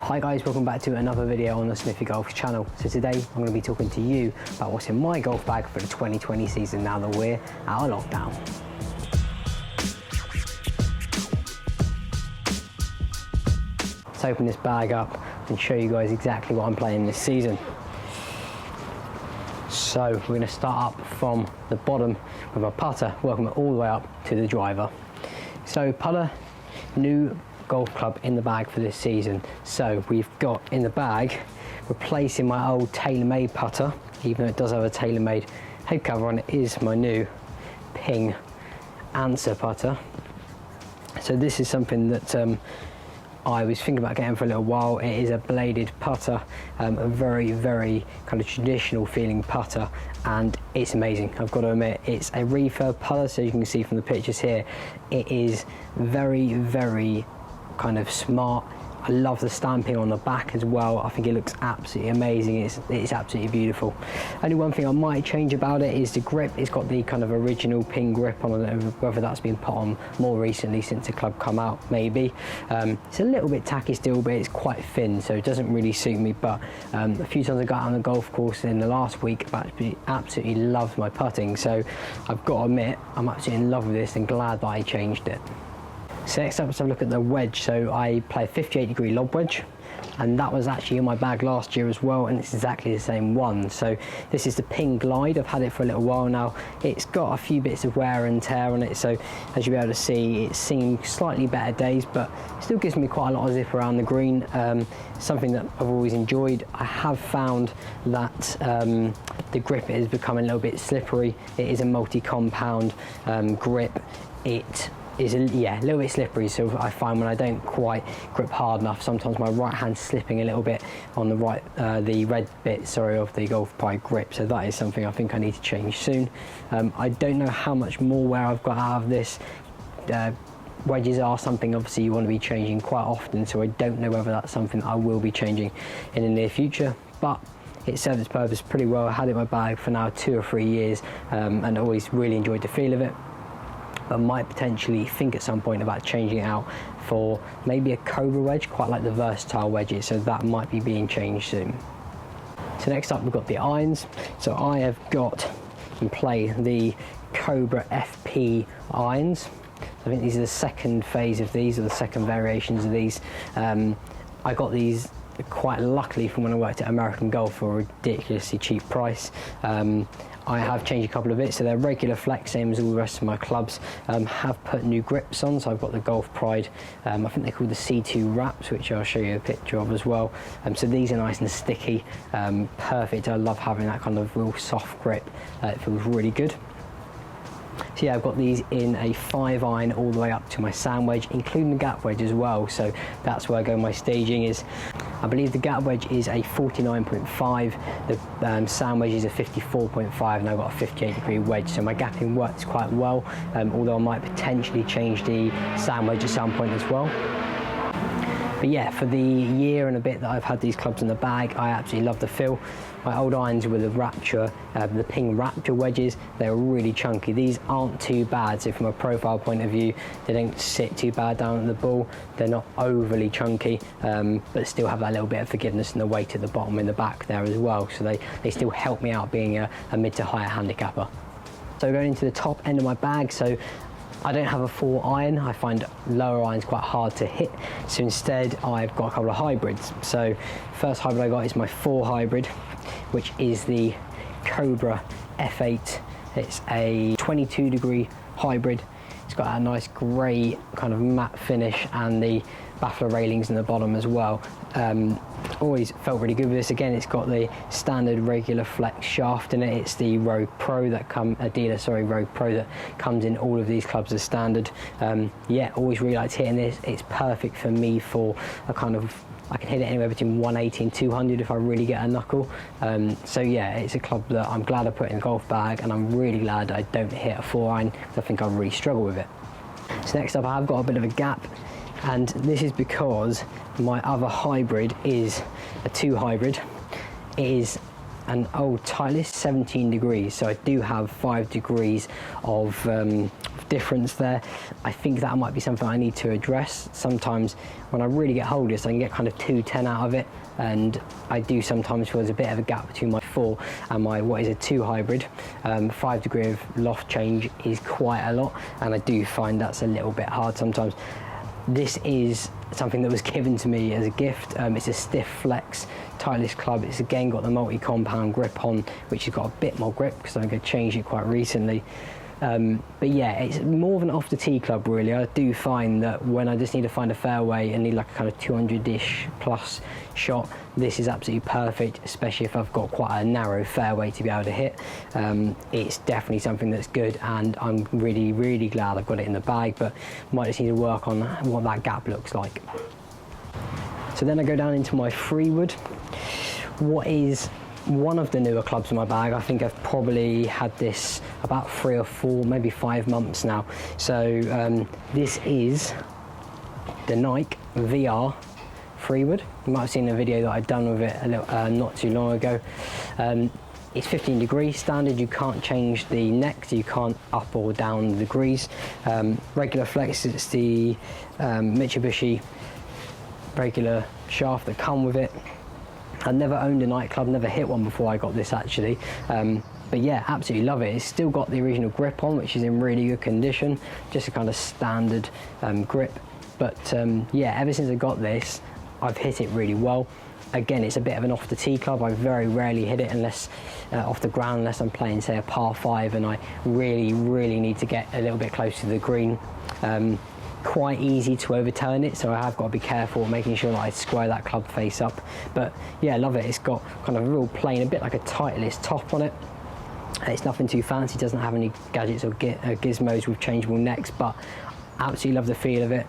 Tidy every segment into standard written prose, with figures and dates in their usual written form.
Hi guys, welcome back to another video on the Smithy Golf channel. So today I'm going to be talking to you about what's in my golf bag for the 2020 season now that we're out of lockdown. Let's open this bag up and show you guys exactly what I'm playing this season. So we're going to start up from the bottom with a putter, working it all the way up to the driver. So putter, new golf club in the bag for this season. So we've got in the bag, replacing my old TaylorMade putter, even though it does have a TaylorMade head cover on it, is my new Ping Answer putter. So this is something that I was thinking about getting for a little while. It is a bladed putter, a very, very kind of traditional feeling putter, and it's amazing. I've got to admit, it's a refurb putter, so you can see from the pictures here, it is very, very kind of smart. I love the stamping on the back as well. I think it looks absolutely amazing. It's absolutely beautiful. Only one thing I might change about it is the grip. It's got the kind of original Ping grip on it, whether that's been put on more recently since the club come out, maybe. It's a little bit tacky still, but it's quite thin, so it doesn't really suit me. But a few times I got out on the golf course in the last week, I've absolutely loved my putting. So I've got to admit, I'm absolutely in love with this and glad that I changed it. So next up, let's have a look at the wedge. So I play a 58-degree lob wedge, and that was actually in my bag last year as well, and it's exactly the same one. So this is the Ping Glide. I've had it for a little while now. It's got a few bits of wear and tear on it, so as you'll be able to see, it's seen slightly better days, but it still gives me quite a lot of zip around the green. Something that I've always enjoyed. I have found that the grip is becoming a little bit slippery. It is a multi-compound grip. It is a little bit slippery, so I find when I don't quite grip hard enough, sometimes my right hand's slipping a little bit on the right, the red bit, sorry, of the Golf Pride grip. So that is something I think I need to change soon. I don't know how much more wear I've got out of this. Wedges are something obviously you want to be changing quite often, so I don't know whether that's something I will be changing in the near future, but it served its purpose pretty well. I had it in my bag for now 2 or 3 years, and I always really enjoyed the feel of it. I might potentially think at some point about changing it out for maybe a Cobra wedge, quite like the versatile wedges, so that might be being changed soon. So next up we've got the irons. So I have got and play the Cobra FP irons. I think these are the second phase of these, or the second variations of these. I got these quite luckily from when I worked at American Golf for a ridiculously cheap price. I have changed a couple of bits, so they're regular flex, same as all the rest of my clubs. Have put new grips on, so I've got the Golf Pride, I think they're called the C2 wraps, which I'll show you a picture of as well. So these are nice and sticky, perfect. I love having that kind of real soft grip. It feels really good. So yeah, I've got these in a 5-iron all the way up to my sand wedge, including the gap wedge as well. So that's where I go. My staging is, I believe the gap wedge is a 49.5, the sand wedge is a 54.5, and I've got a 58-degree wedge. So my gapping works quite well, although I might potentially change the sand wedge at some point as well. But yeah, for the year and a bit that I've had these clubs in the bag, I absolutely love the feel. My old irons were the Rapture, the Ping Rapture wedges. They're really chunky. These aren't too bad, so from a profile point of view, they don't sit too bad down at the ball. They're not overly chunky, but still have that little bit of forgiveness and the weight at the bottom in the back there as well. So they still help me out being a mid to higher handicapper. So going into the top end of my bag, so I don't have a 4-iron. I find lower irons quite hard to hit, so instead I've got a couple of hybrids. So first hybrid I got is my 4 hybrid, which is the Cobra F8. It's a 22-degree hybrid. It's got a nice grey kind of matte finish and the baffler railings in the bottom as well. Always felt really good with this. Again, it's got the standard regular flex shaft in it. It's the Rogue Pro that Rogue Pro that comes in all of these clubs as standard. Yeah, always really liked hitting this. It's perfect for me for a kind of, I can hit it anywhere between 180 and 200 if I really get a knuckle. So yeah, it's a club that I'm glad I put in the golf bag, and I'm really glad I don't hit a 4-iron, because I think I really struggle with it. So next up, I have got a bit of a gap, and this is because my other hybrid is a 2 hybrid. It is an old Titleist 17 degrees, so I do have 5 degrees of difference there. I think that might be something I need to address. Sometimes when I really get hold of this, I can get kind of 210 out of it, and I do sometimes feel there's a bit of a gap between my 4 and my what is a 2 hybrid. 5 degree of loft change is quite a lot, and I do find that's a little bit hard sometimes. This is something that was given to me as a gift. It's a stiff flex Titleist club. It's again got the multi-compound grip on, which has got a bit more grip because I'm going to change it quite recently. But yeah, it's more of an off the tee club really. I do find that when I just need to find a fairway and need like a kind of 200-ish plus shot, this is absolutely perfect, especially if I've got quite a narrow fairway to be able to hit. It's definitely something that's good, and I'm really glad I've got it in the bag, but might just need to work on what that gap looks like. So then I go down into my 3-wood. What is one of the newer clubs in my bag. I think I've probably had this about 3 or 4, maybe 5 months now. So this is the Nike VR 3-wood. You might have seen a video that I've done with it a little, not too long ago. It's 15 degrees standard. You can't change the neck, so you can't up or down the degrees. Regular flex, it's the Mitsubishi regular shaft that come with it. I never owned a nightclub, never hit one before I got this actually. But yeah, absolutely love it. It's still got the original grip on, which is in really good condition, just a kind of standard grip. But yeah, ever since I got this, I've hit it really well. Again, it's a bit of an off the tee club. I very rarely hit it unless off the ground, unless I'm playing say a par 5 and I really need to get a little bit close to the green. Quite easy to overturn it, so I have got to be careful making sure that I square that club face up. But yeah, I love it. It's got kind of a real plain, a bit like a Titleist top on it. It's nothing too fancy, doesn't have any gadgets or gizmos with changeable necks, but absolutely love the feel of it.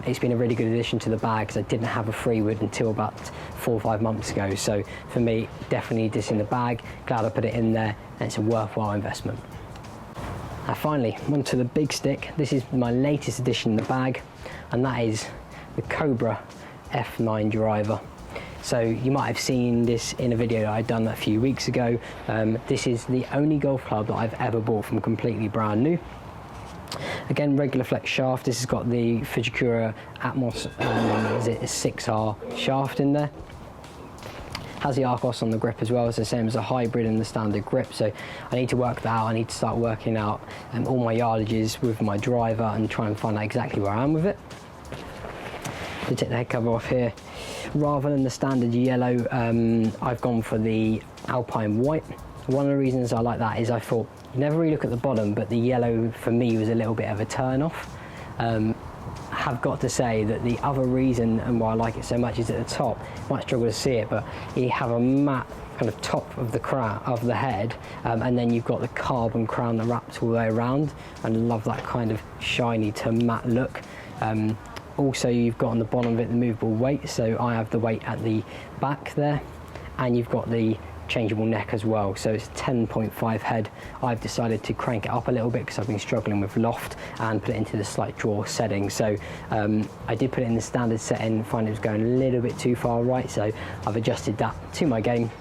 It's been a really good addition to the bag because I didn't have a 3-wood until about 4 or 5 months ago. So for me, definitely need this in the bag. Glad I put it in there, and it's a worthwhile investment. Now finally, onto the big stick. This is my latest addition in the bag, and that is the Cobra F9 driver. So you might have seen this in a video that I'd done a few weeks ago. This is the only golf club that I've ever bought from completely brand new. Again, regular flex shaft. This has got the Fujikura Atmos is it a 6R shaft in there. Has the Arcos on the grip as well. It's the same as a hybrid and the standard grip, so I need to work that out. I need to start working out all my yardages with my driver and try and find out exactly where I am with it. To take the head cover off here, rather than the standard yellow, I've gone for the Alpine white. One of the reasons I like that is I thought you never really look at the bottom, but the yellow for me was a little bit of a turn off. Have got to say that the other reason and why I like it so much is at the top. You might struggle to see it, but you have a matte kind of top of the crown of the head, and then you've got the carbon crown that wraps all the way around, and I love that kind of shiny to matte look. Also, you've got on the bottom of it the movable weight, so I have the weight at the back there, and you've got the changeable neck as well, so it's 10.5 head. I've decided to crank it up a little bit because I've been struggling with loft, and put it into the slight draw setting. So I did put it in the standard setting, find it was going a little bit too far right, so I've adjusted that to my game.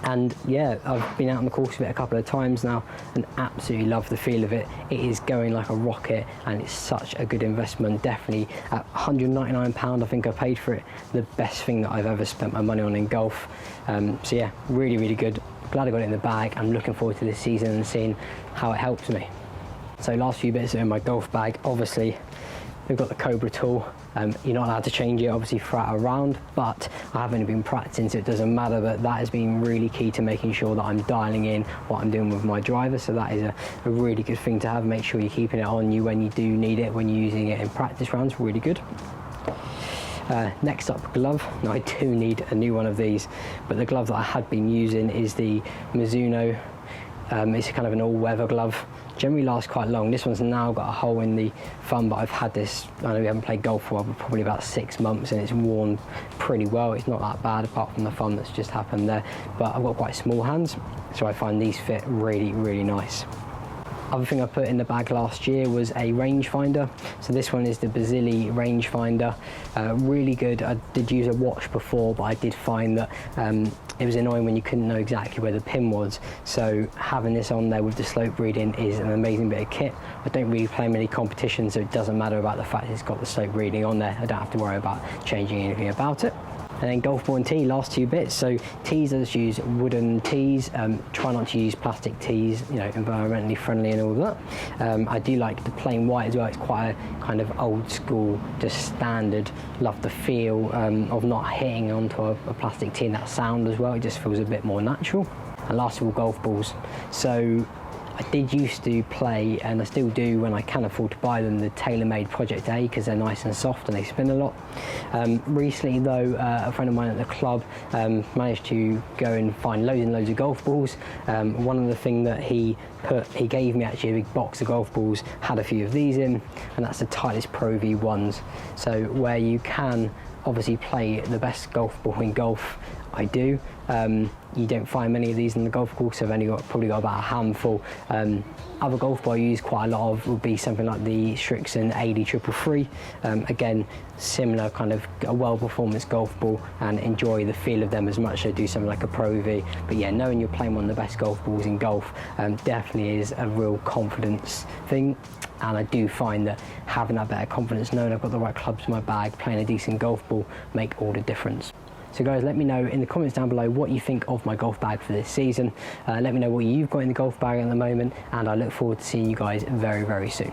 And yeah, I've been out on the course with it a couple of times now and absolutely love the feel of it. It is going like a rocket, and it's such a good investment. Definitely at £199 I think I paid for it. The best thing that I've ever spent my money on in golf. So yeah, really good. Glad I got it in the bag. I'm looking forward to this season and seeing how it helps me. So last few bits in my golf bag, obviously we've got the Cobra tool. You're not allowed to change it obviously throughout a round, but I have only been practicing, so it doesn't matter. But that has been really key to making sure that I'm dialing in what I'm doing with my driver, so that is a really good thing to have. Make sure you're keeping it on you when you do need it, when you're using it in practice rounds. Really good. Next up, glove. Now I do need a new one of these, but the glove that I had been using is the Mizuno. It's kind of an all-weather glove. Generally lasts quite long. This one's now got a hole in the thumb, but I've had this, I know we haven't played golf for a while, but probably about 6 months, and it's worn pretty well. It's not that bad apart from the thumb that's just happened there, but I've got quite small hands, so I find these fit really nice. Other thing I put in the bag last year was a rangefinder. So this one is the Basili rangefinder. Really good. I did use a watch before, but I did find that it was annoying when you couldn't know exactly where the pin was. So having this on there with the slope reading is an amazing bit of kit. I don't really play many competitions, so it doesn't matter about the fact it's got the slope reading on there. I don't have to worry about changing anything about it. And then golf ball and tee, last 2 bits. So tees, I just use wooden tees. Try not to use plastic tees, you know, environmentally friendly and all that. I do like the plain white as well. It's quite a kind of old school, just standard. Love the feel of not hitting onto a plastic tee and that sound as well. It just feels a bit more natural. And last of all, golf balls. So I did used to play, and I still do when I can afford to buy them, the TaylorMade Project A, because they're nice and soft and they spin a lot. Recently though, a friend of mine at the club managed to go and find loads and loads of golf balls. One of the things that he gave me actually a big box of golf balls, had a few of these in, and that's the Titleist Pro V1s. So where you can obviously play the best golf ball in golf, I do. You don't find many of these in the golf course. I've probably got about a handful. Other golf ball I use quite a lot of would be something like the Strixon AD 333. Again, similar kind of a well-performance golf ball, and enjoy the feel of them as much as I do something like a Pro V. But yeah, knowing you're playing one of the best golf balls in golf definitely is a real confidence thing. And I do find that having that better confidence, knowing I've got the right clubs in my bag, playing a decent golf ball, make all the difference. So guys, let me know in the comments down below what you think of my golf bag for this season. Let me know what you've got in the golf bag at the moment, and I look forward to seeing you guys very, very soon.